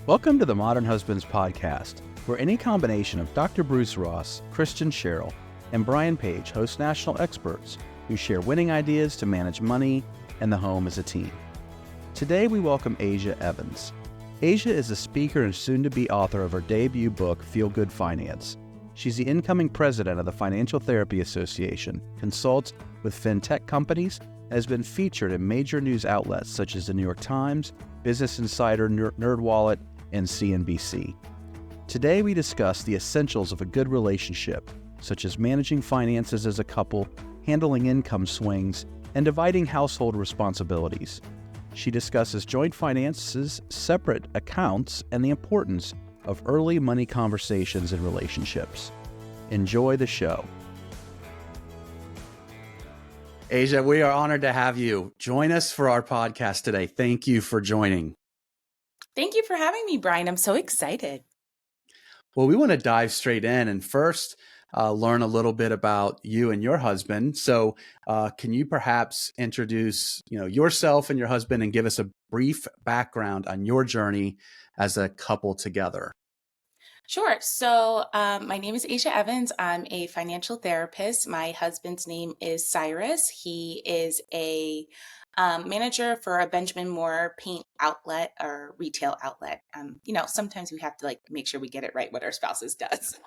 Welcome to the Modern Husbands podcast, where any combination of Dr. Bruce Ross, Kristen Sherrill, and Brian Page host national experts who share winning ideas to manage money and the home as a team. Today we welcome Asia Evans. Asia is a speaker and soon-to-be author of her debut book, Feel Good Finance. She's the incoming president of the Financial Therapy Association, consults with fintech companies, and has been featured in major news outlets such as the New York Times, Business Insider, NerdWallet, and CNBC. Today we discuss the essentials of a good relationship, such as managing finances as a couple, handling income swings, and dividing household responsibilities. She discusses joint finances, separate accounts, and the importance of early money conversations in relationships. Enjoy the show. Asia, we are honored to have you join us for our podcast today. Thank you for joining. Thank you for having me, Brian. I'm so excited. Well, we want to dive straight in and first learn a little bit about you and your husband. So can you perhaps introduce yourself and your husband and give us a brief background on your journey as a couple together? Sure. So my name is Asia Evans. I'm a financial therapist. My husband's name is Cyrus. He is a manager for a Benjamin Moore paint outlet or retail outlet. Sometimes we have to make sure we get it right what our spouses does.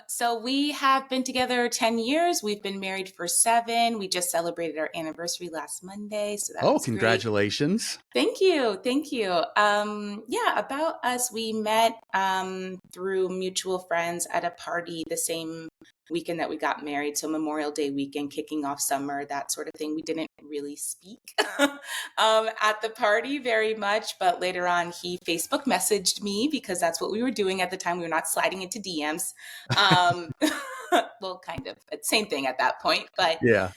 So we have been together 10 years. We've been married for 7. We just celebrated our anniversary last Monday. So that was congratulations. Great. Thank you. Thank you. About us, we met through mutual friends at a party the same weekend that we got married. So Memorial Day weekend, kicking off summer, that sort of thing. We didn't really speak at the party very much, but later on he Facebook messaged me because that's what we were doing at the time. We were not sliding into DMs. Well, kind of same thing at that point, but yeah.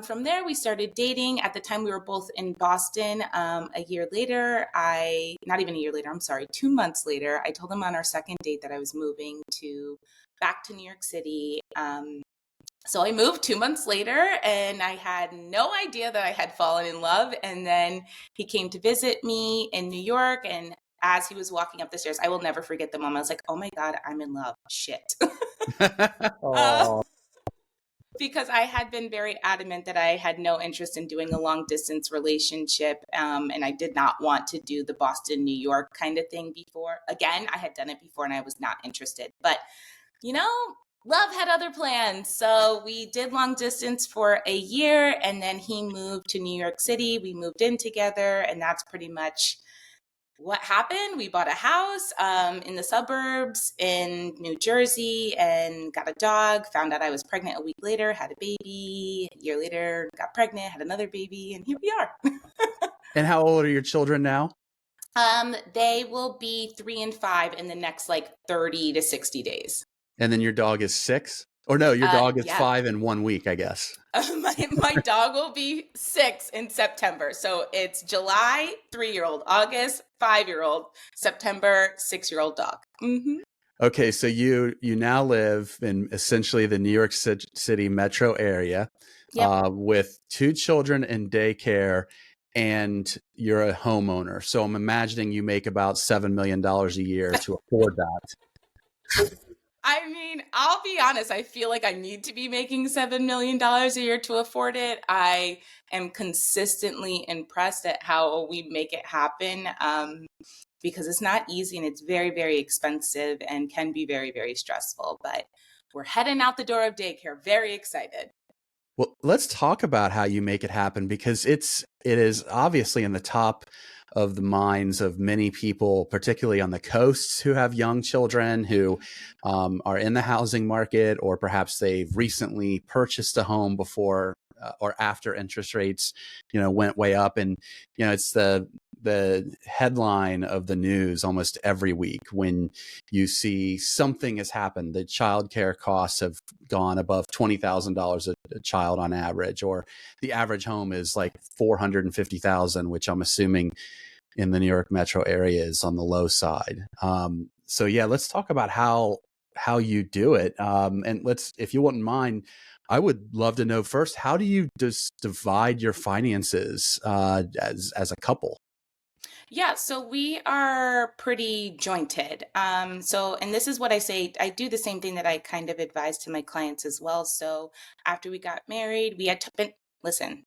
From there, we started dating. At the time, we were both in Boston. A year later, not even a year later, I'm sorry, 2 months later, I told him on our second date that I was moving back to New York City. So I moved 2 months later, and I had no idea that I had fallen in love. And then he came to visit me in New York, and as he was walking up the stairs, I will never forget the moment. I was like, oh my God, I'm in love. Shit. Because I had been very adamant that I had no interest in doing a long distance relationship. And I did not want to do the Boston, New York kind of thing before. Again, I had done it before and I was not interested. But, love had other plans. So we did long distance for a year, and then he moved to New York City. We moved in together, and that's pretty much what happened. We bought a house in the suburbs in New Jersey and got a dog, found out I was pregnant a week later, had a baby. A year later, got pregnant, had another baby, and here we are. And how old are your children now? They will be 3 and 5 in the next 30 to 60 days. And then your dog is 6? Or no, your dog is 5 in 1 week, I guess. My dog will be 6 in September. So it's July, 3-year-old, August, 5-year-old, September, 6-year-old dog. Mm-hmm. Okay, so you now live in essentially the New York City metro area. Yep. With 2 children in daycare, and you're a homeowner. So I'm imagining you make about $7 million a year to afford that. I mean, I'll be honest, I feel like I need to be making $7 million a year to afford it. I am consistently impressed at how we make it happen because it's not easy and it's very, very expensive and can be very, very stressful. But we're heading out the door of daycare. Very excited. Well, let's talk about how you make it happen, because it is obviously in the top of the minds of many people, particularly on the coasts, who have young children who are in the housing market, or perhaps they've recently purchased a home before or after interest rates, went way up. And, it's the headline of the news almost every week when you see something has happened. The childcare costs have gone above $20,000 a child on average, or the average home is like $450,000, which I'm assuming in the New York metro area is on the low side. So yeah, let's talk about how you do it. And if you wouldn't mind, I would love to know first, how do you just divide your finances as a couple? Yeah, so we are pretty jointed. And this is what I say, I do the same thing that I kind of advise to my clients as well. So after we got married, we had to, listen,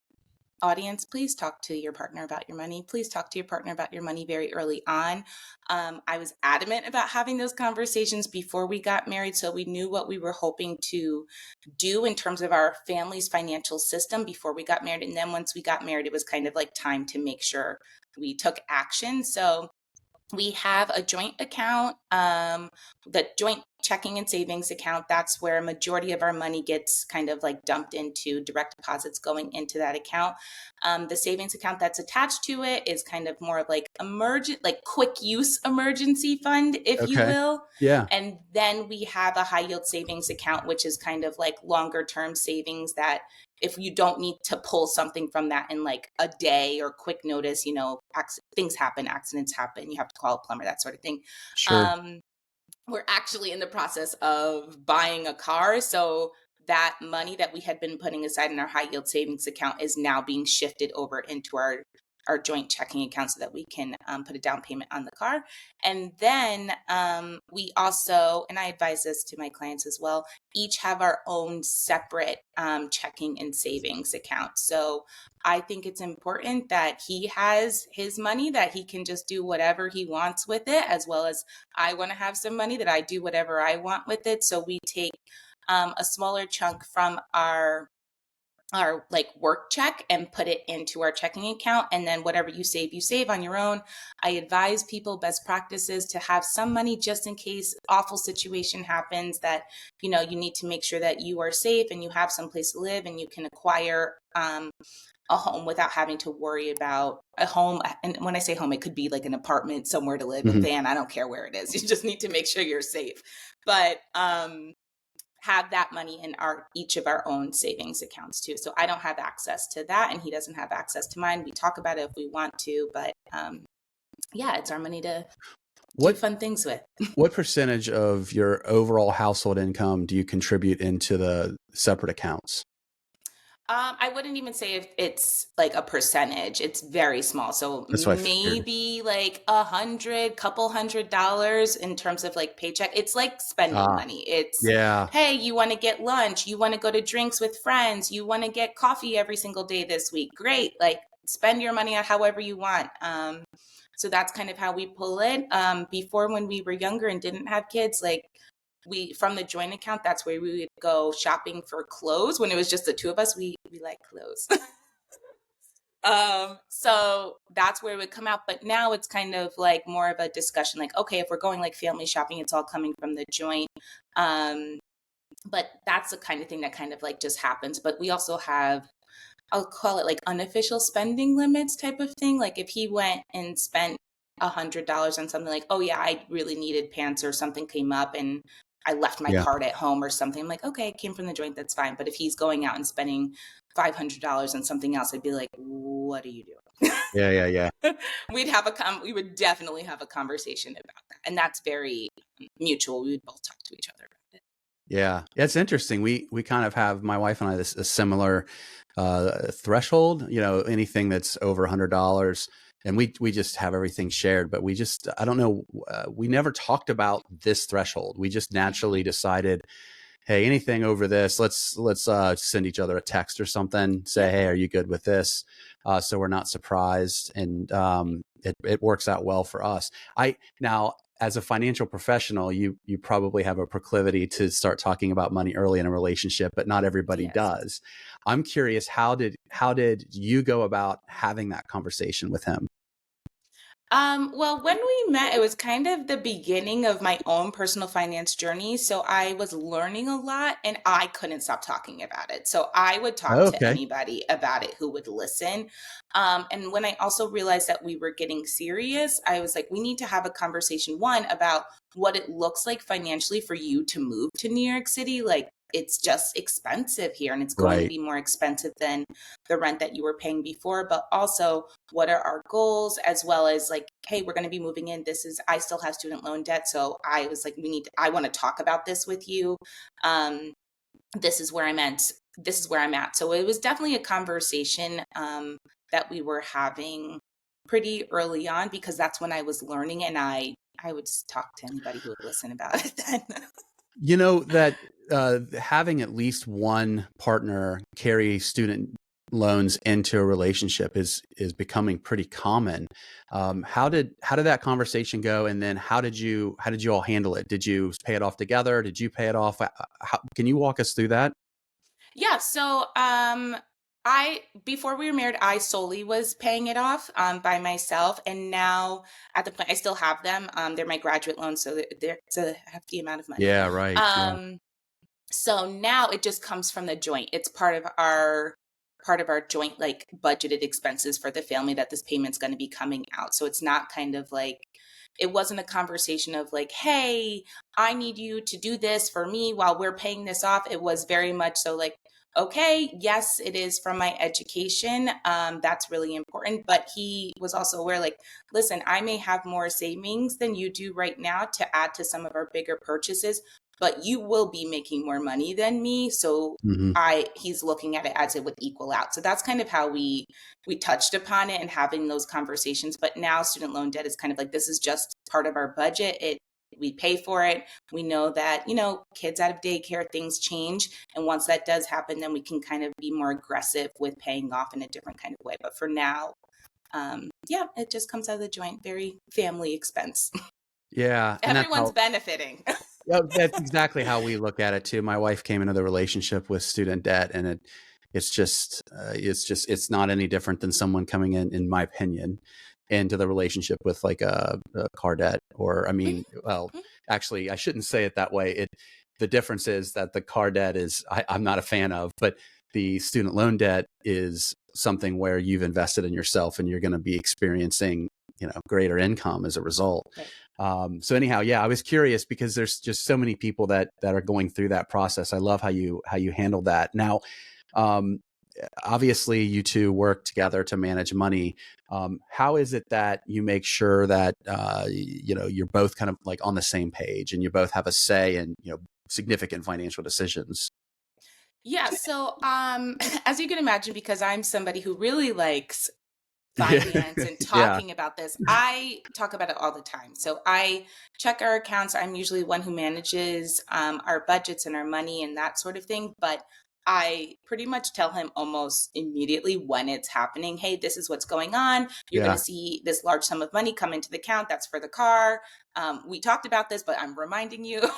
audience, please talk to your partner about your money. Please talk to your partner about your money very early on. I was adamant about having those conversations before we got married, so we knew what we were hoping to do in terms of our family's financial system before we got married. And then once we got married, it was kind of like time to make sure we took action. So we have a joint account, the joint checking and savings account. That's where a majority of our money gets kind of like dumped into direct deposits going into that account. The savings account that's attached to it is kind of more of like emergent, like quick use emergency fund, if you Okay. will. Yeah. And then we have a high yield savings account, which is kind of like longer term savings that if you don't need to pull something from that in like a day or quick notice, things happen, accidents happen, you have to call a plumber, that sort of thing. Sure. Um, we're actually in the process of buying a car. So that money that we had been putting aside in our high yield savings account is now being shifted over into our joint checking account so that we can put a down payment on the car. And then we also, and I advise this to my clients as well, each have our own separate checking and savings account. So I think it's important that he has his money that he can just do whatever he wants with it, as well as I want to have some money that I do whatever I want with it. So we take a smaller chunk from our like work check and put it into our checking account, and then whatever you save on your own. I advise people best practices to have some money just in case awful situation happens, that you need to make sure that you are safe and you have some place to live and you can acquire a home without having to worry about a home. And when I say home, it could be like an apartment, somewhere to live, a Hmm. van, I don't care where it is. You just need to make sure you're safe. But have that money in each of our own savings accounts too. So I don't have access to that and he doesn't have access to mine. We talk about it if we want to, but yeah, it's our money to do What fun things with. what percentage of your overall household income do you contribute into the separate accounts? I wouldn't even say if it's like a percentage. It's very small. So That's what I figured. maybe like couple $100 in terms of like paycheck. It's like spending Ah, money. It's, yeah. hey, you want to get lunch, you want to go to drinks with friends, you want to get coffee every single day this week. Great. Like spend your money on however you want. So that's kind of how we pull it. Before, when we were younger and didn't have kids, like we, from the joint account, that's where we would go shopping for clothes. When it was just the two of us, we like clothes. So that's where it would come out. But now it's kind of like more of a discussion, like, okay, if we're going like family shopping, it's all coming from the joint. um but that's the kind of thing that kind of like just happens. But we also have, I'll call it like unofficial spending limits type of thing. Like if he went and spent $100 on something, like, oh yeah, I really needed pants or something came up and I left my Yeah. card at home or something. I'm like, okay, it came from the joint, that's fine. But if he's going out and spending $500 on something else, I'd be like, what are you Yeah. Yeah. Yeah. doing? We would definitely have a conversation about that. And that's very mutual. We would both talk to each other about it. Yeah, it's interesting. We kind of have, my wife and I, this a similar threshold. Anything that's over $100, and we just have everything shared. But we just, I don't know, we never talked about this threshold. We just naturally decided, hey, anything over this, let's send each other a text or something. Say, Yep. hey, are you good with this? So we're not surprised, and it works out well for us. I now, as a financial professional, you probably have a proclivity to start talking about money early in a relationship, but not everybody Yes. does. I'm curious, how did you go about having that conversation with him? Well, when we met, it was kind of the beginning of my own personal finance journey. So I was learning a lot and I couldn't stop talking about it. So I would talk to Okay. anybody about it who would listen. And when I also realized that we were getting serious, I was like, we need to have a conversation, one, about what it looks like financially for you to move to New York City. Like, it's just expensive here and it's going to Right. be more expensive than the rent that you were paying before. But also, what are our goals, as well as like, hey, we're going to be moving in, I still have student loan debt, so I was like, I want to talk about this with you. um this is where I'm at. So it was definitely a conversation that we were having pretty early on because that's when I was learning, and I would just talk to anybody who would listen about it then. You know that having at least one partner carry student loans into a relationship is becoming pretty common. How did that conversation go? And then how did you all handle it? Did you pay it off together? Did you pay it off? Can you walk us through that? Yeah. So, before we were married, I solely was paying it off by myself. And now at the point, I still have them. They're my graduate loans. So it's a hefty amount of money. Yeah, right. Yeah. Um, so now it just comes from the joint. It's part of our joint, like budgeted expenses for the family that this payment's going to be coming out. So it's not kind of like, it wasn't a conversation of like, hey, I need you to do this for me while we're paying this off. It was very much so like, okay, yes, it is from my education. That's really important. But he was also aware, like, listen, I may have more savings than you do right now to add to some of our bigger purchases, but you will be making more money than me. So Hmm. he's looking at it as it would equal out. So that's kind of how we touched upon it and having those conversations. But now student loan debt is kind of like, this is just part of our budget. We pay for it. We know that, kids out of daycare, things change. And once that does happen, then we can kind of be more aggressive with paying off in a different kind of way. But for now, it just comes out of the joint, very family expense. Yeah. And Everyone's benefiting. yeah, that's exactly how we look at it too. My wife came into the relationship with student debt, and it's not any different than someone coming in my opinion, into the relationship with like a car debt, or I mean, well, actually, I shouldn't say it that way. The difference is that the car debt I'm not a fan of, but the student loan debt is something where you've invested in yourself and you're going to be experiencing, greater income as a result. Right. So anyhow, yeah, I was curious because there's just so many people that are going through that process. I love how you handled that. Now, um, obviously you two work together to manage money. How is it that you make sure that, you're both kind of like on the same page and you both have a say in, significant financial decisions? Yeah. So, as you can imagine, because I'm somebody who really likes Yeah. finance and Yeah. talking about this, I talk about it all the time. So I check our accounts. I'm usually one who manages our budgets and our money and that sort of thing. But I pretty much tell him almost immediately when it's happening. Hey, this is what's going on. You're going Yeah. to see this large sum of money come into the account. That's for the car. We talked about this, but I'm reminding you.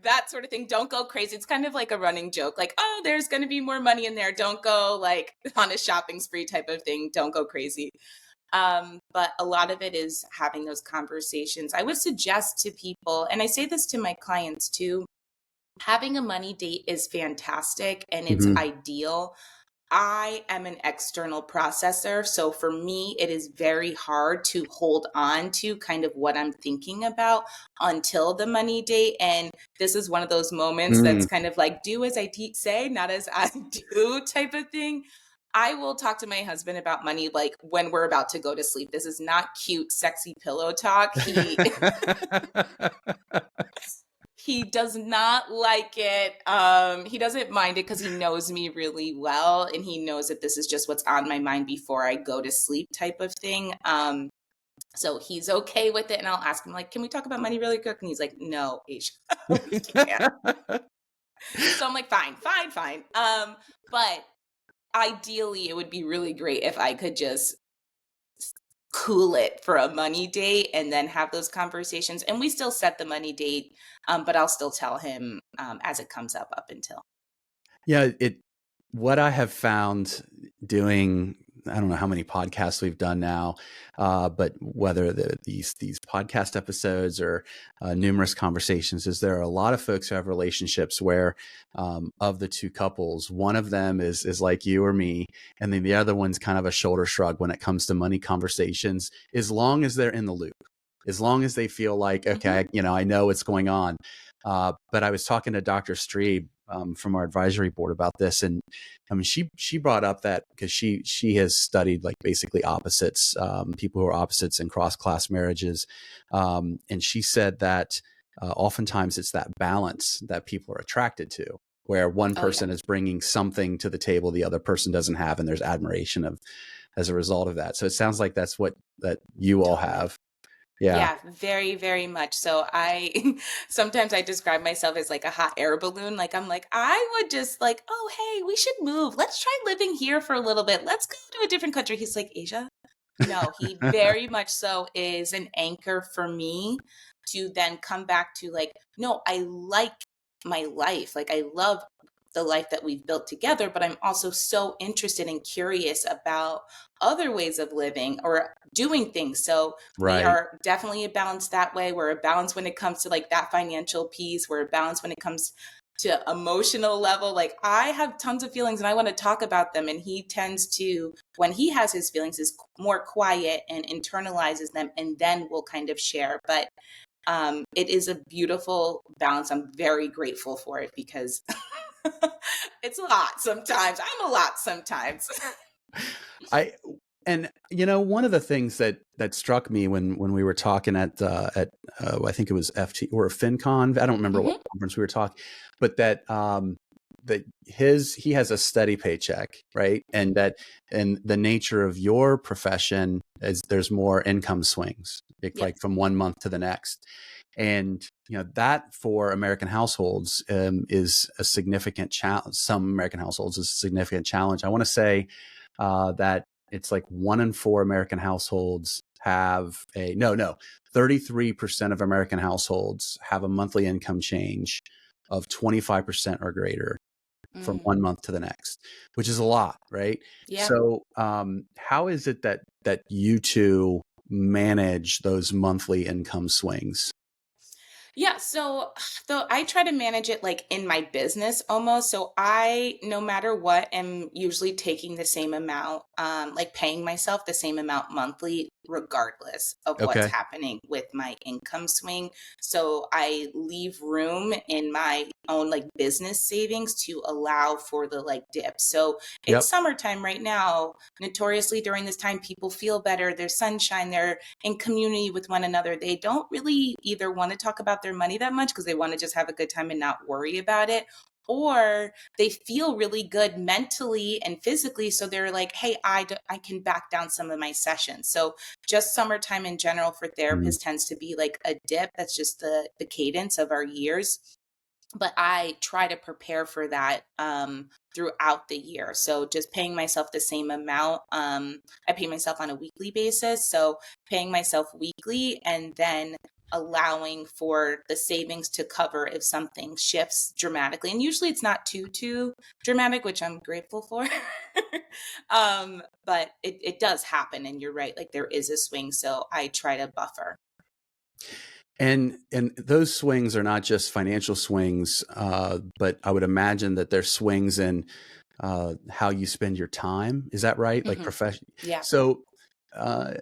That sort of thing. Don't go crazy. It's kind of like a running joke, like, oh, there's going to be more money in there. Don't go like on a shopping spree type of thing. Don't go crazy. But a lot of it is having those conversations. I would suggest to people, and I say this to my clients too, having a money date is fantastic and it's Hmm. ideal. I am an external processor. So for me, it is very hard to hold on to kind of what I'm thinking about until the money date. And this is one of those moments Mm. that's kind of like, do as I say, not as I do type of thing. I will talk to my husband about money like when we're about to go to sleep. This is not cute, sexy pillow talk. He does not like it. He doesn't mind it because he knows me really well, and he knows that this is just what's on my mind before I go to sleep type of thing. So he's okay with it, and I'll ask him like, "Can we talk about money really quick?" And he's like, "No, Aisha, we can't." So I'm like, "Fine, fine, fine." But ideally, it would be really great if I could just cool it for a money date and then have those conversations. And we still set the money date, but I'll still tell him as it comes up until. Yeah, what I have found doing, I don't know how many podcasts we've done now, but whether these podcast episodes or numerous conversations, is there are a lot of folks who have relationships where, of the two couples, one of them is like you or me, and then the other one's kind of a shoulder shrug when it comes to money conversations, as long as they're in the loop, as long as they feel like, Mhm. okay, I know what's going on. But I was talking to Dr. Strebe from our advisory board about this, and I mean, she brought up that because she has studied like basically opposites, people who are opposites in cross class marriages, and she said that oftentimes it's that balance that people are attracted to, where one Oh, yeah. person is bringing something to the table the other person doesn't have, and there's admiration as a result of that. So it sounds like that's what that you all Totally. have. Yeah. Yeah, very, very much. So I sometimes I describe myself as like a hot air balloon. Like I'm like, I would just like, oh, hey, we should move. Let's try living here for a little bit. Let's go to a different country. He's like, Asia? No, he very much so is an anchor for me to then come back to like, no, I like my life. Like I love the life that we've built together, but I'm also so interested and curious about other ways of living or doing things. So we Right. are definitely a balance that way. We're a balance when it comes to like that financial piece. We're a balance when it comes to emotional level. Like I have tons of feelings and I want to talk about them. And he tends to, when he has his feelings, is more quiet and internalizes them and then will kind of share. But it is a beautiful balance. I'm very grateful for it because it's a lot sometimes. I'm a lot sometimes. I and one of the things that struck me when we were talking at I think it was FT or FinCon. I don't remember what Hmm. conference we were talking, but that he has a steady paycheck, right? And the nature of your profession is there's more income swings, Yep. like from one month to the next. And that for American households is a significant challenge. Some American households is a significant challenge. I want to say that it's like 1 in 4 American households have 33% of American households have a monthly income change of 25% or greater from Mm, one month to the next, which is a lot, right? yeah. So, how is it that you two manage those monthly income swings? Yeah, so though I try to manage it like in my business almost. So I, no matter what, am usually taking the same amount, like paying myself the same amount monthly, regardless of what's Okay. happening with my income swing. So I leave room in my own like business savings to allow for the like dip. So Yep. it's summertime right now. Notoriously during this time, people feel better. There's sunshine. They're in community with one another. They don't really either want to talk about their money that much because they want to just have a good time and not worry about it. Or they feel really good mentally and physically. So they're like, hey, I can back down some of my sessions. So just summertime in general for Mhm. therapists tends to be like a dip. That's just the cadence of our years, but I try to prepare for that throughout the year. So just paying myself the same amount. I pay myself on a weekly basis. So paying myself weekly and then allowing for the savings to cover if something shifts dramatically. And usually it's not too dramatic, which I'm grateful for. But it does happen. And you're right, like there is a swing. So I try to buffer. And those swings are not just financial swings, but I would imagine that there's swings in how you spend your time. Is that right? Like Hmm. profession. Yeah. So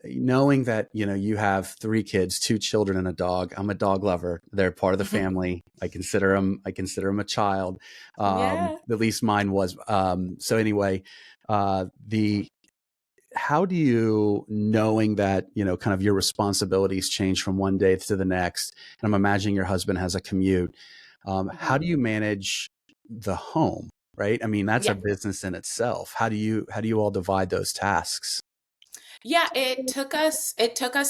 knowing that you have 3 kids, 2 children, and a dog. I'm a dog lover. They're part of the family. I consider them. I consider them a child. Yeah. At least mine was. So anyway, the how do you, knowing that kind of your responsibilities change from one day to the next, and I'm imagining your husband has a commute, how Mhm. do you manage the home, right? I mean, that's a Yeah. business in itself. How do you all divide those tasks? Yeah, it took us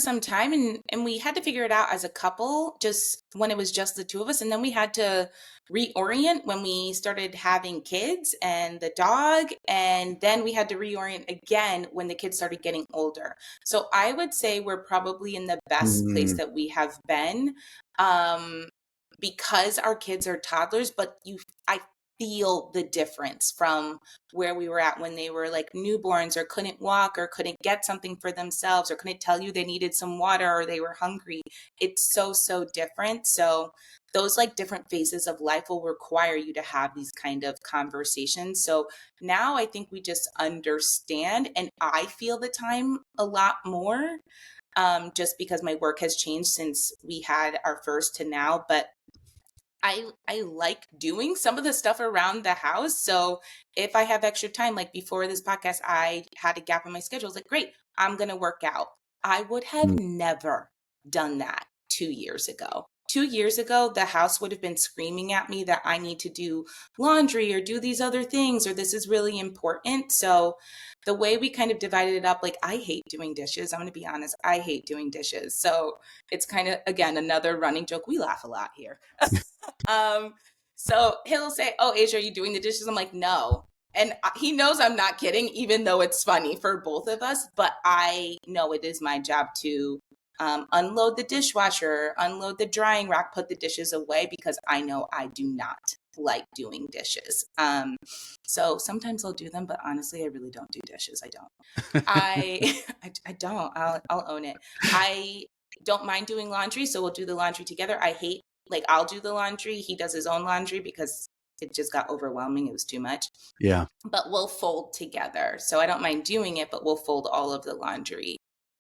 some time and we had to figure it out as a couple just when it was just the two of us, and then we had to reorient when we started having kids and the dog, and then we had to reorient again when the kids started getting older. So I would say we're probably in the best place Mm, that we have been, um because our kids are toddlers, but you I feel the difference from where we were at when they were like newborns or couldn't walk or couldn't get something for themselves or couldn't tell you they needed some water or they were hungry. It's so different. So those like different phases of life will require you to have these kind of conversations. So now I think we just understand and I feel the time a lot more, just because my work has changed since we had our first to now. But I like doing some of the stuff around the house. So if I have extra time, like before this podcast, I had a gap in my schedule. I was like, great, I'm gonna work out. I would have mm. never done that 2 years ago. 2 years ago, the house would have been screaming at me that I need to do laundry or do these other things, or this is really important. So the way we kind of divided it up, like I hate doing dishes. I'm going to be honest. I hate doing dishes. So it's kind of, again, another running joke. We laugh a lot here. um, so he'll say, "Oh, Asia, are you doing the dishes?" I'm like, "No." And he knows I'm not kidding, even though it's funny for both of us. But I know it is my job to unload the dishwasher, unload the drying rack, put the dishes away, because I know I do not like doing dishes. So sometimes I'll do them, but honestly, I really don't do dishes. I don't. I don't. I'll own it. I don't mind doing laundry, so we'll do the laundry together. I hate, like, I'll do the laundry. He does his own laundry because it just got overwhelming. It was too much. Yeah. But we'll fold together. So I don't mind doing it, but we'll fold all of the laundry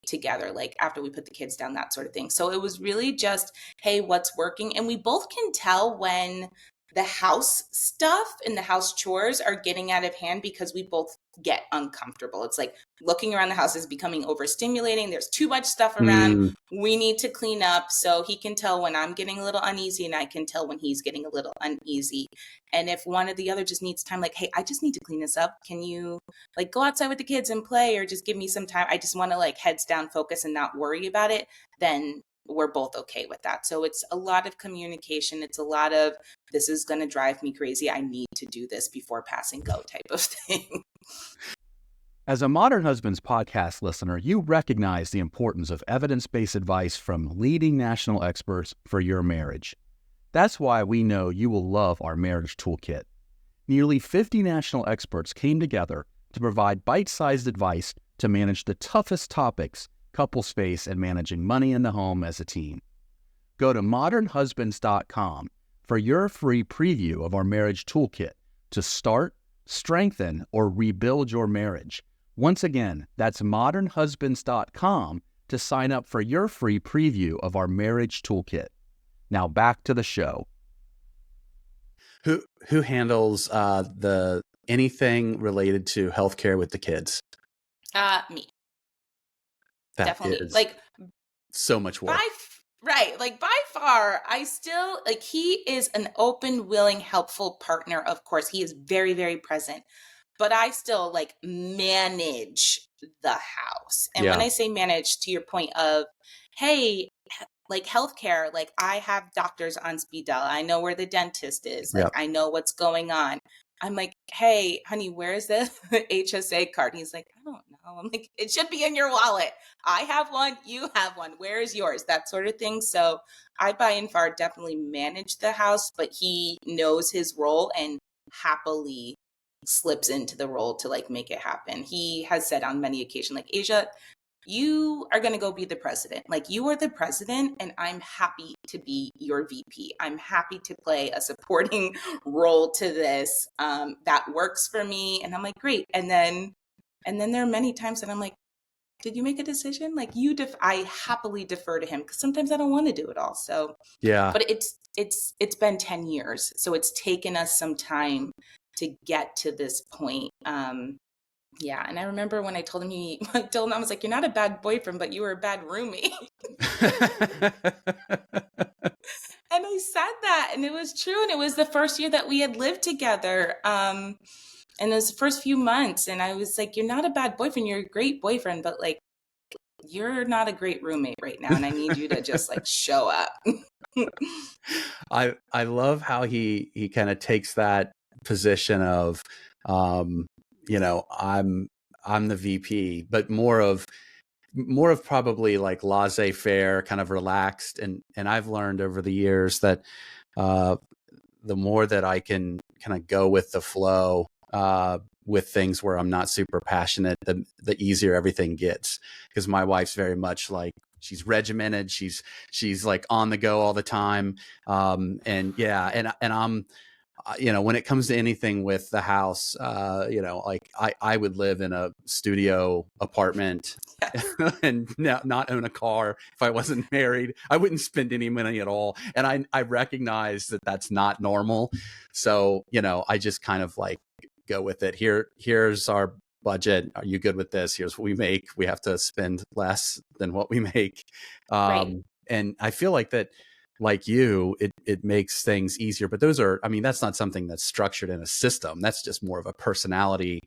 together, like after we put the kids down, that sort of thing. So it was really just, hey, what's working? And we both can tell when the house stuff and the house chores are getting out of hand, because we both get uncomfortable. It's like looking around the house is becoming overstimulating. There's too much stuff around. Mm. We need to clean up. So he can tell when I'm getting a little uneasy, and I can tell when he's getting a little uneasy. And if one or the other just needs time, like, hey, I just need to clean this up. Can you like go outside with the kids and play, or just give me some time? I just want to like heads down focus and not worry about it. Then we're both okay with that. So it's a lot of communication. It's a lot of, this is going to drive me crazy. I need to do this before passing go type of thing. As a Modern Husbands podcast listener, you recognize the importance of evidence-based advice from leading national experts for your marriage. That's why we know you will love our marriage toolkit. Nearly 50 national experts came together to provide bite-sized advice to manage the toughest topics couples face in managing money in the home as a team. Go to modernhusbands.com for your free preview of our marriage toolkit to start, strengthen, or rebuild your marriage. Once again, that's modernhusbands.com to sign up for your free preview of our marriage toolkit. Now back to the show. Who handles the anything related to healthcare with the kids? Me. That Definitely. is Like so much work. Like by far, I still, like, he is an open, willing, helpful partner. Of course, he is very, very present, but I still like manage the house. And when I say manage, to your point of, hey, like healthcare, like I have doctors on speed dial. I know where the dentist is. Like I know what's going on. I'm like, hey, honey, where's the HSA card? And he's like, I don't know. I'm like, it should be in your wallet. I have one. You have one. Where is yours? That sort of thing. So I, by and far, definitely manage the house, but he knows his role and happily slips into the role to like make it happen. He has said on many occasions, like, Asia, you are going to go be the president. Like, you are the president, and I'm happy to be your VP. I'm happy to play a supporting role to this. That works for me. And I'm like, great. And then there are many times that I'm like, did you make a decision? Like, I happily defer to him, because sometimes I don't want to do it all. So, but it's been 10 years. So it's taken us some time to get to this point. Yeah, and I remember when I told him, I was like, you're not a bad boyfriend, but you were a bad roommate. And I said that, and it was true. And it was the first year that we had lived together. And it was the first few months. And I was like, you're not a bad boyfriend. You're a great boyfriend, but like, you're not a great roommate right now. And I need you to just like show up. I love how he kind of takes that position of, you know, I'm the VP, but more of probably like laissez-faire, kind of relaxed. And I've learned over the years that the more that I can kind of go with the flow with things where I'm not super passionate, the easier everything gets. Because my wife's very much like, she's regimented. She's like on the go all the time. And I'm, you know, when it comes to anything with the house, you know, like I would live in a studio apartment and not own a car if I wasn't married. I wouldn't spend any money at all. And I recognize that that's not normal. So, you know, I just kind of like go with it. Here's our budget. Are you good with this? Here's what we make. We have to spend less than what we make. Right. And I feel like that like you, it makes things easier. But those are, I mean, that's not something that's structured in a system. That's just more of a personality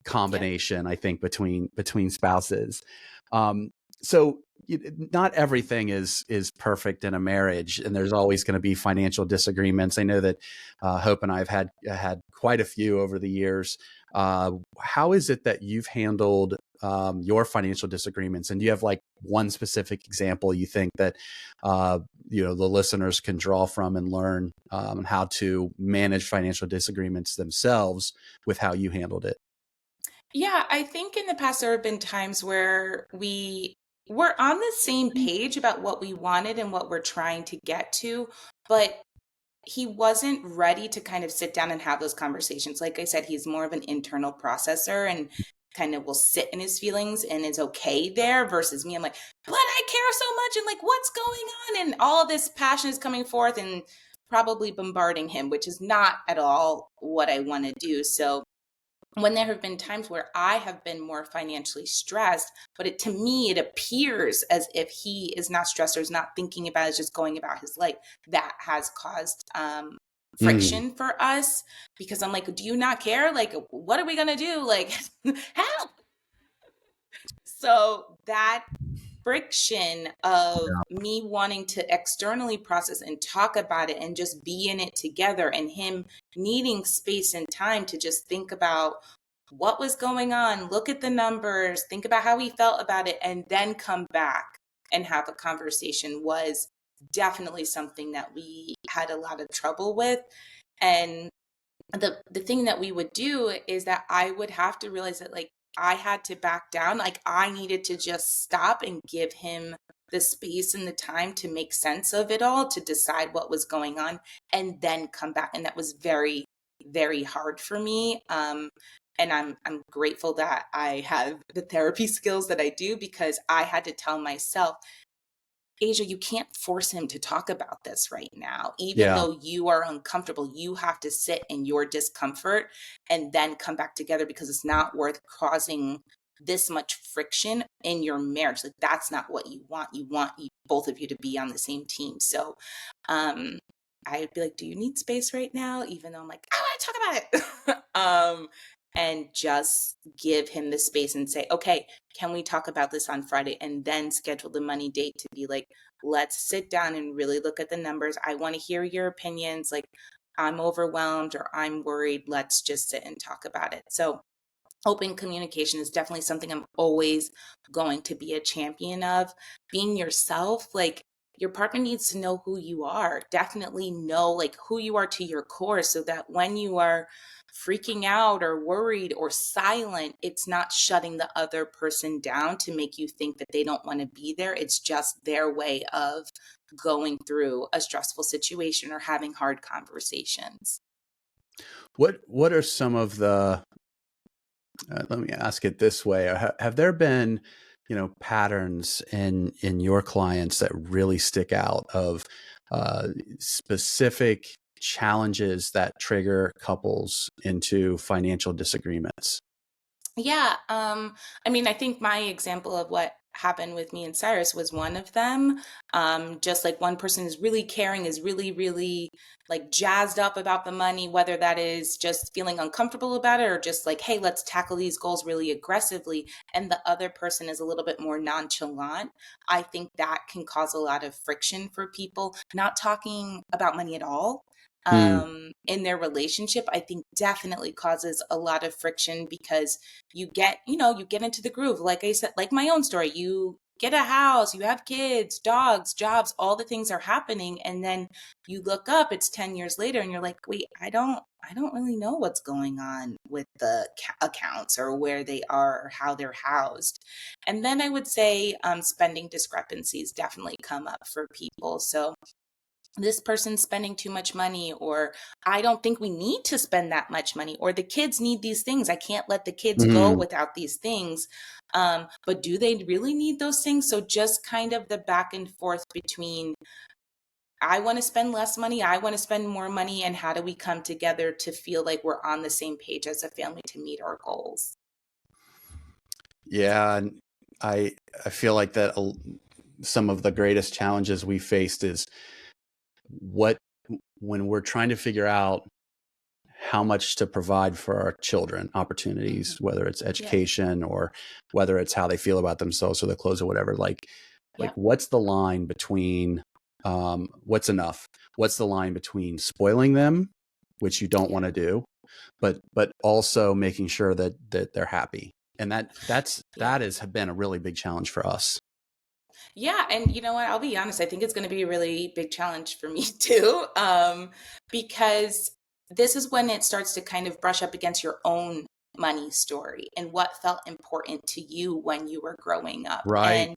Yeah. combination, I think, between spouses. So not everything is perfect in a marriage, and there's always going to be financial disagreements. I know that Hope and I have had quite a few over the years. How is it that you've handled your financial disagreements, and do you have like one specific example you think that the listeners can draw from and learn how to manage financial disagreements themselves with how you handled it? Yeah, I think in the past there have been times where we were on the same page about what we wanted and what we're trying to get to, but he wasn't ready to kind of sit down and have those conversations. Like I said, he's more of an internal processor and kind of will sit in his feelings and is okay there versus me. I'm like, but I care so much and like what's going on? And all this passion is coming forth and probably bombarding him, which is not at all what I want to do. So when there have been times where I have been more financially stressed, but to me, it appears as if he is not stressed or is not thinking about it, is just going about his life. That has caused Mm. friction for us because I'm like, do you not care? Like, what are we going to do? Like, help. So that friction of me wanting to externally process and talk about it and just be in it together and him needing space and time to just think about what was going on, look at the numbers, think about how he felt about it, and then come back and have a conversation was definitely something that we had a lot of trouble with. And the thing that we would do is that I would have to realize that like I had to back down, like I needed to just stop and give him the space and the time to make sense of it all, to decide what was going on and then come back. And that was very, very hard for me. And I'm grateful that I have the therapy skills that I do because I had to tell myself, Asia, you can't force him to talk about this right now. Even Yeah. though you are uncomfortable, you have to sit in your discomfort and then come back together because it's not worth causing this much friction in your marriage. Like that's not what you want. You want both of you to be on the same team. So um I'd be like, do you need space right now? Even though I'm like, I want to talk about it. And just give him the space and say, okay, can we talk about this on Friday? And then schedule the money date to be like, let's sit down and really look at the numbers. I want to hear your opinions. Like, I'm overwhelmed or I'm worried. Let's just sit and talk about it. So, open communication is definitely something I'm always going to be a champion of. Being yourself, like, your partner needs to know who you are. Definitely know like who you are to your core so that when you are freaking out or worried or silent, it's not shutting the other person down to make you think that they don't want to be there. It's just their way of going through a stressful situation or having hard conversations. What are some of the let me ask it this way. Have there been, patterns in your clients that really stick out of specific challenges that trigger couples into financial disagreements? Yeah, I mean, I think my example of what happened with me and Cyrus was one of them. Just like one person is really caring, is really, really like jazzed up about the money, whether that is just feeling uncomfortable about it or just like, hey, let's tackle these goals really aggressively. And the other person is a little bit more nonchalant. I think that can cause a lot of friction for people not talking about money at all Mm. in their relationship. I think definitely causes a lot of friction because you get into the groove. Like I said, like my own story, you get a house, you have kids, dogs, jobs, all the things are happening. And then you look up, it's 10 years later and you're like, wait, I don't really know what's going on with the accounts or where they are or how they're housed. And then I would say spending discrepancies definitely come up for people. So this person's spending too much money, or I don't think we need to spend that much money, or the kids need these things. I can't let the kids go Mm. without these things. But do they really need those things? So just kind of the back and forth between I want to spend less money, I want to spend more money, and how do we come together to feel like we're on the same page as a family to meet our goals? Yeah, and I feel like that some of the greatest challenges we faced is what, when we're trying to figure out how much to provide for our children, opportunities, whether it's Yeah. education or whether it's how they feel about themselves or their clothes or whatever, like Yeah. what's the line between what's enough? What's the line between spoiling them, which you don't Yeah. want to do, but also making sure that they're happy? And Yeah. that has been a really big challenge for us. Yeah, and you know what? I'll be honest. I think it's going to be a really big challenge for me too, because this is when it starts to kind of brush up against your own money story and what felt important to you when you were growing up. Right. And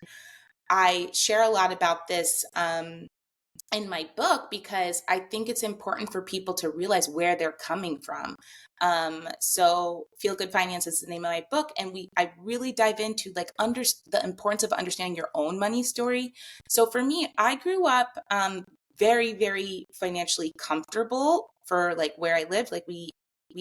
I share a lot about this in my book because I think it's important for people to realize where they're coming from. So Feel Good Finance is the name of my book, and I really dive into like the importance of understanding your own money story. So for me, I grew up very, very financially comfortable for like where I lived. Like we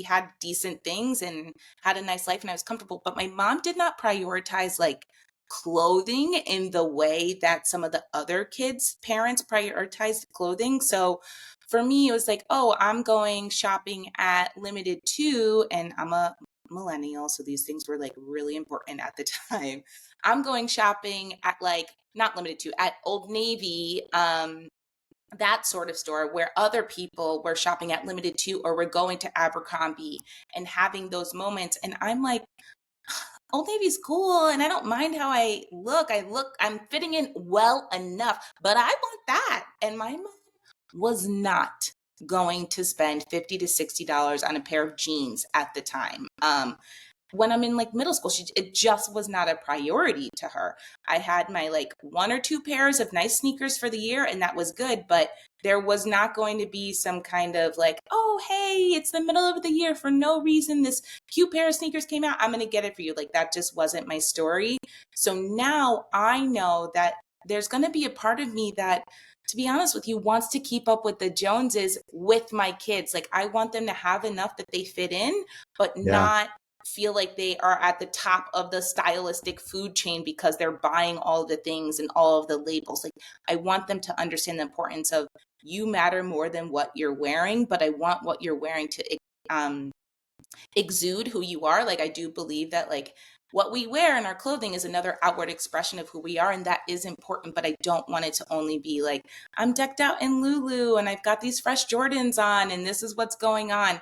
had decent things and had a nice life, and I was comfortable. But my mom did not prioritize like clothing in the way that some of the other kids' parents prioritized clothing. So for me, it was like, oh, I'm going shopping at Limited Too, and I'm a millennial, so these things were like really important at the time. I'm going shopping at like not Limited Too, at Old Navy, that sort of store where other people were shopping at Limited Too or were going to Abercrombie and having those moments. And I'm like, Old Navy's cool and I don't mind how I look. I'm fitting in well enough, but I want that. And my mom was not going to spend $50 to $60 on a pair of jeans at the time. When I'm in like middle school, it just was not a priority to her. I had my like one or two pairs of nice sneakers for the year, and that was good. But there was not going to be some kind of like, oh, hey, it's the middle of the year for no reason. This cute pair of sneakers came out. I'm going to get it for you. Like that just wasn't my story. So now I know that there's going to be a part of me that, to be honest with you, wants to keep up with the Joneses with my kids. Like I want them to have enough that they fit in, but Yeah. not feel like they are at the top of the stylistic food chain because they're buying all the things and all of the labels. Like I want them to understand the importance of you matter more than what you're wearing, but I want what you're wearing to exude who you are. Like I do believe that like what we wear in our clothing is another outward expression of who we are, and that is important, but I don't want it to only be like I'm decked out in Lulu and I've got these fresh Jordans on and this is what's going on.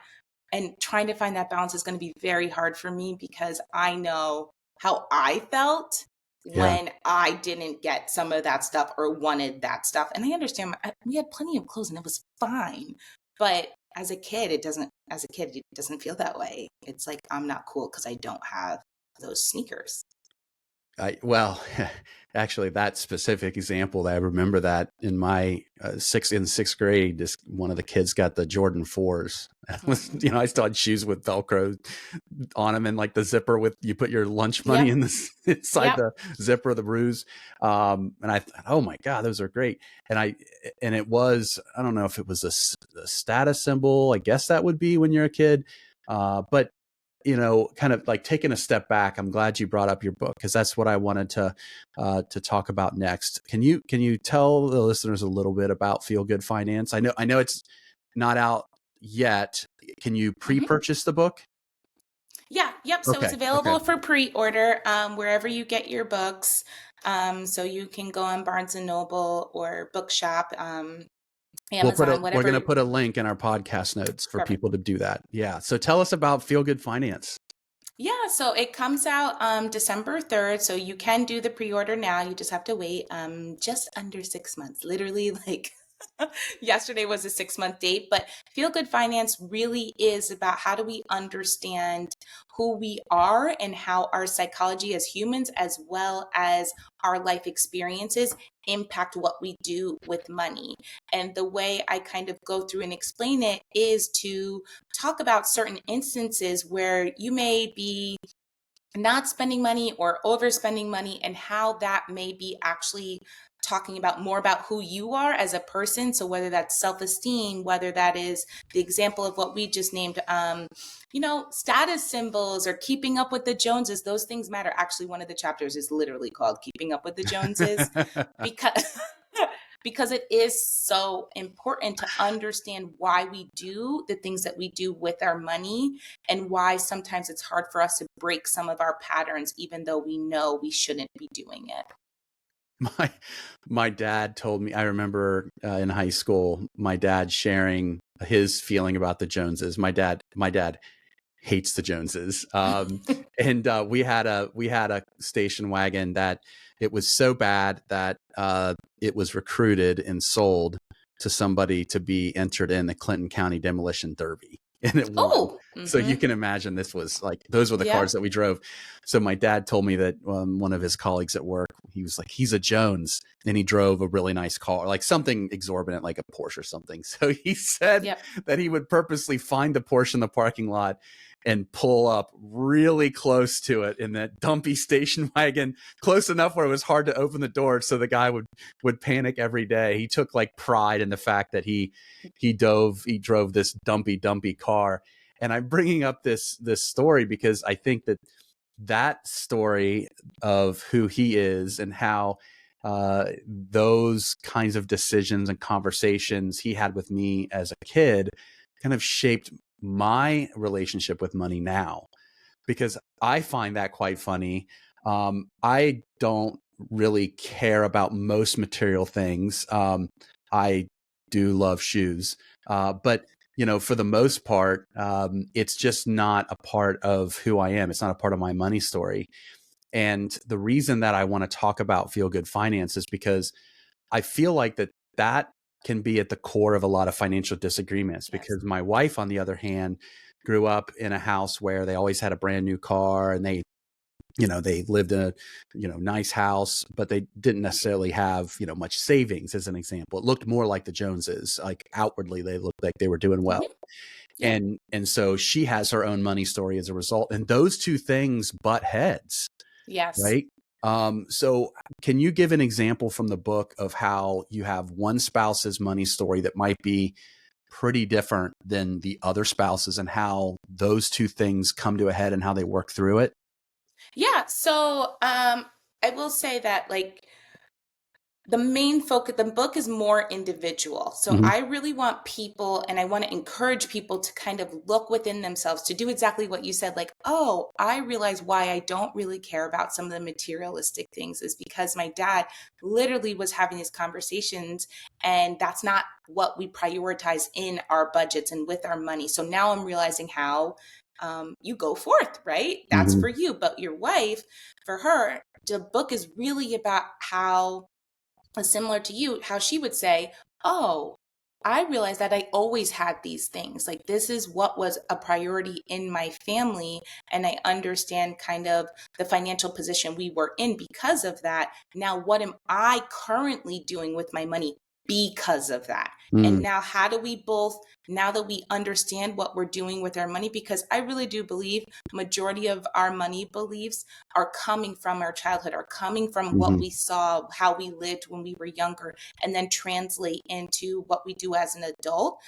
And trying to find that balance is going to be very hard for me because I know how I felt Yeah. when I didn't get some of that stuff or wanted that stuff. And I understand we had plenty of clothes and it was fine. But as a kid, it doesn't feel that way. It's like, I'm not cool because I don't have those sneakers. Well, actually, that specific example, I remember that in my sixth grade, this one of the kids got the Jordan 4s. I still had shoes with Velcro on them and like the zipper with you put your lunch money Yep. in the inside Yep. the zipper of the bruise. And I thought, oh my God, those are great. And it was, I don't know if it was a status symbol. I guess that would be when you're a kid. But kind of like taking a step back, I'm glad you brought up your book because that's what I wanted to talk about next. Can you tell the listeners a little bit about Feel Good Finance? I know it's not out yet. Can you pre-purchase the book? Yeah, yep. So it's Okay. available for pre-order wherever you get your books. So you can go on Barnes and Noble or Bookshop, Amazon, We're going to whatever. put a link in our podcast notes for Perfect. people to do that. Yeah. So tell us about Feel Good Finance. Yeah, so it comes out December 3rd. So you can do the pre-order now. You just have to wait just under 6 months. Literally, like yesterday was a 6 month date. But Feel Good Finance really is about how do we understand who we are and how our psychology as humans, as well as our life experiences, impact what we do with money. And the way I kind of go through and explain it is to talk about certain instances where you may be not spending money or overspending money and how that may be actually talking about more about who you are as a person. So whether that's self-esteem, whether that is the example of what we just named, status symbols or keeping up with the Joneses, those things matter. Actually, one of the chapters is literally called Keeping Up with the Joneses because because it is so important to understand why we do the things that we do with our money, and why sometimes it's hard for us to break some of our patterns, even though we know we shouldn't be doing it. My dad told me, I remember in high school, my dad sharing his feeling about the Joneses. My dad hates the Joneses. And we had a station wagon that it was so bad that it was recruited and sold to somebody to be entered in the Clinton County Demolition Derby, and it won. Oh, So you can imagine this was like, those were the yeah. cars that we drove. So my dad told me that one of his colleagues at work, he was like, he's a Jones, and he drove a really nice car, like something exorbitant, like a Porsche or something. So he said Yep. that he would purposely find the Porsche in the parking lot and pull up really close to it in that dumpy station wagon, close enough where it was hard to open the door. So the guy would panic every day. He took like pride in the fact that he drove this dumpy car. And I'm bringing up this story because I think that story of who he is and how those kinds of decisions and conversations he had with me as a kid kind of shaped my relationship with money now, because I find that quite funny. I don't really care about most material things. I do love shoes, but for the most part, it's just not a part of who I am. It's not a part of my money story. And the reason that I want to talk about feel good finance is because I feel like that can be at the core of a lot of financial disagreements. Yes. Because my wife, on the other hand, grew up in a house where they always had a brand new car, and they lived in a nice house, but they didn't necessarily have much savings. As an example, it looked more like the Joneses. Like outwardly, they looked like they were doing well. Yeah. And so she has her own money story as a result, and those two things butt heads. Yes. Right. So can you give an example from the book of how you have one spouse's money story that might be pretty different than the other spouse's, and how those two things come to a head and how they work through it? Yeah. So I will say that, like, the main focus, the book is more individual. So Mhm. I really want people, and I want to encourage people to kind of look within themselves to do exactly what you said. Like, oh, I realize why I don't really care about some of the materialistic things is because my dad literally was having these conversations, and that's not what we prioritize in our budgets and with our money. So now I'm realizing how you go forth, right? That's Mhm. for you. But your wife, for her, the book is really about how, similar to you, how she would say, oh, I realized that I always had these things. Like, this is what was a priority in my family. And I understand kind of the financial position we were in because of that. Now, what am I currently doing with my money because of that? And Mm. now, how do we both, now that we understand what we're doing with our money, because I really do believe majority of our money beliefs are coming from our childhood, are coming from what Mhm. we saw, how we lived when we were younger, and then translate into what we do as an adult,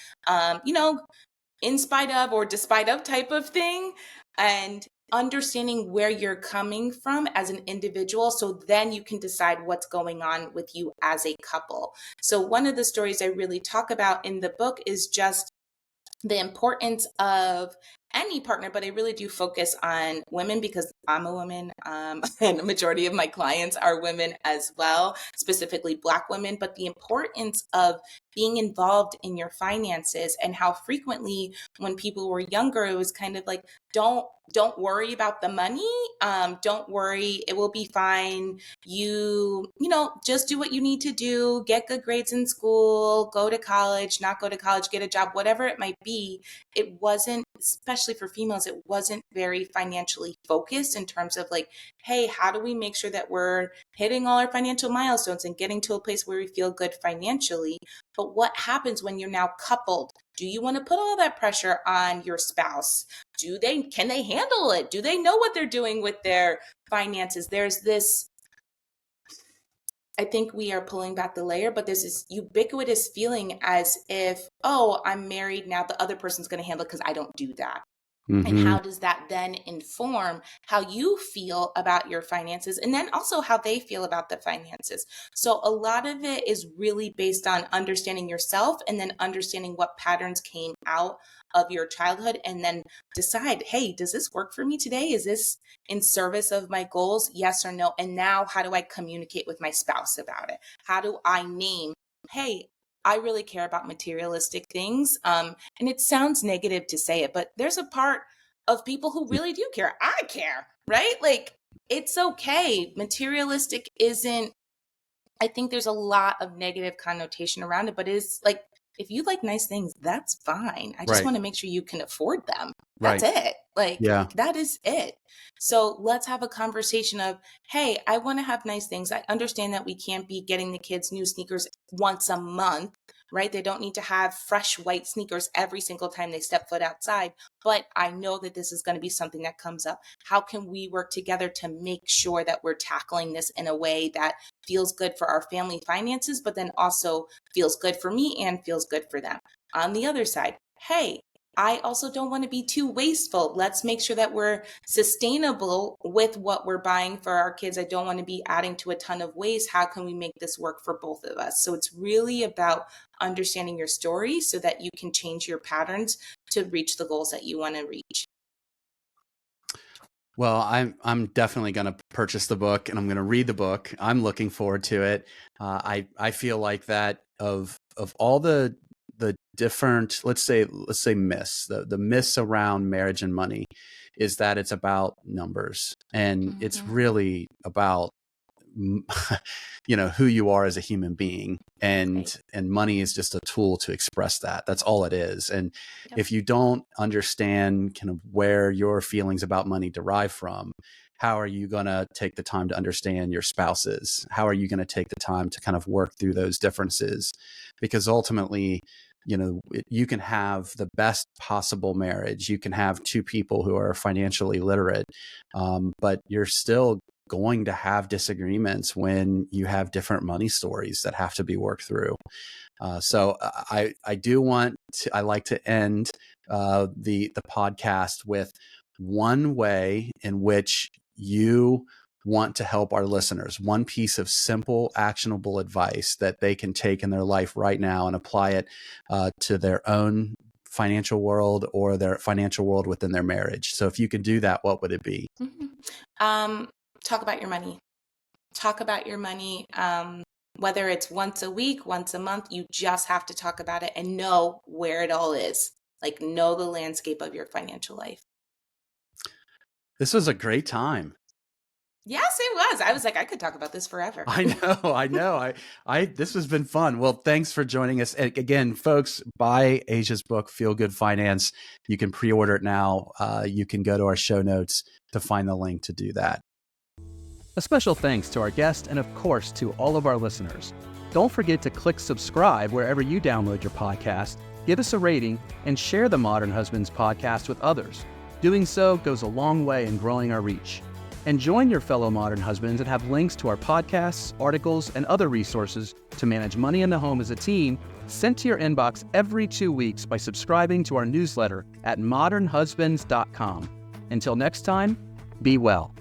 in spite of or despite of type of thing. And understanding where you're coming from as an individual, so then you can decide what's going on with you as a couple. So one of the stories I really talk about in the book is just the importance of any partner, but I really do focus on women because I'm a woman, and the majority of my clients are women as well, specifically Black women. But the importance of being involved in your finances, and how frequently when people were younger, it was kind of like, don't worry about the money. Don't worry, it will be fine. Just do what you need to do, get good grades in school, go to college, not go to college, get a job, whatever it might be. It wasn't, especially for females, it wasn't very financially focused in terms of like, hey, how do we make sure that we're hitting all our financial milestones and getting to a place where we feel good financially? But what happens when you're now coupled? Do you want to put all that pressure on your spouse? Can they handle it? Do they know what they're doing with their finances? There's this, I think we are pulling back the layer, but there's this ubiquitous feeling as if, oh, I'm married now, the other person's going to handle it because I don't do that. And how does that then inform how you feel about your finances, and then also how they feel about the finances? So a lot of it is really based on understanding yourself and then understanding what patterns came out of your childhood, and then decide, hey, does this work for me today? Is this in service of my goals? Yes or no? And now how do I communicate with my spouse about it? How do I name, hey, I really care about materialistic things. And it sounds negative to say it, but there's a part of people who really do care. I care, right? Like, it's okay. Materialistic isn't, I think there's a lot of negative connotation around it, but it's like, if you like nice things, that's fine. I just Right. want to make sure you can afford them. Right. That's it. Like, Yeah. that is it. So let's have a conversation of, hey, I want to have nice things. I understand that we can't be getting the kids new sneakers once a month, right? They don't need to have fresh white sneakers every single time they step foot outside. But I know that this is going to be something that comes up. How can we work together to make sure that we're tackling this in a way that feels good for our family finances, but then also feels good for me and feels good for them? On the other side, hey, I also don't want to be too wasteful. Let's make sure that we're sustainable with what we're buying for our kids. I don't want to be adding to a ton of waste. How can we make this work for both of us? So it's really about understanding your story so that you can change your patterns to reach the goals that you want to reach. Well, I'm definitely going to purchase the book, and I'm going to read the book. I'm looking forward to it. I feel like that of all the different, let's say myths, the myths around marriage and money, is that it's about numbers, and it's really about who you are as a human being, and money is just a tool to express that. That's all it is. And if you don't understand kind of where your feelings about money derive from, how are you going to take the time to understand your spouses? How are you going to take the time to kind of work through those differences? Because ultimately, you can have the best possible marriage. You can have two people who are financially literate, but you're still going to have disagreements when you have different money stories that have to be worked through. So I like to end the podcast with one way in which you want to help our listeners, one piece of simple, actionable advice that they can take in their life right now and apply it to their own financial world or their financial world within their marriage. So if you could do that, what would it be? Talk about your money. Talk about your money. Whether it's once a week, once a month, you just have to talk about it and know where it all is. Like, know the landscape of your financial life. This was a great time. Yes, it was. I was like, I could talk about this forever. I know. This has been fun. Well, thanks for joining us. And again, folks, buy Asia's book, Feel Good Finance. You can pre-order it now. You can go to our show notes to find the link to do that. A special thanks to our guest and, of course, to all of our listeners. Don't forget to click subscribe wherever you download your podcast, give us a rating, and share the Modern Husbands podcast with others. Doing so goes a long way in growing our reach. And join your fellow modern husbands and have links to our podcasts, articles, and other resources to manage money in the home as a team sent to your inbox every 2 weeks by subscribing to our newsletter at modernhusbands.com. Until next time, be well.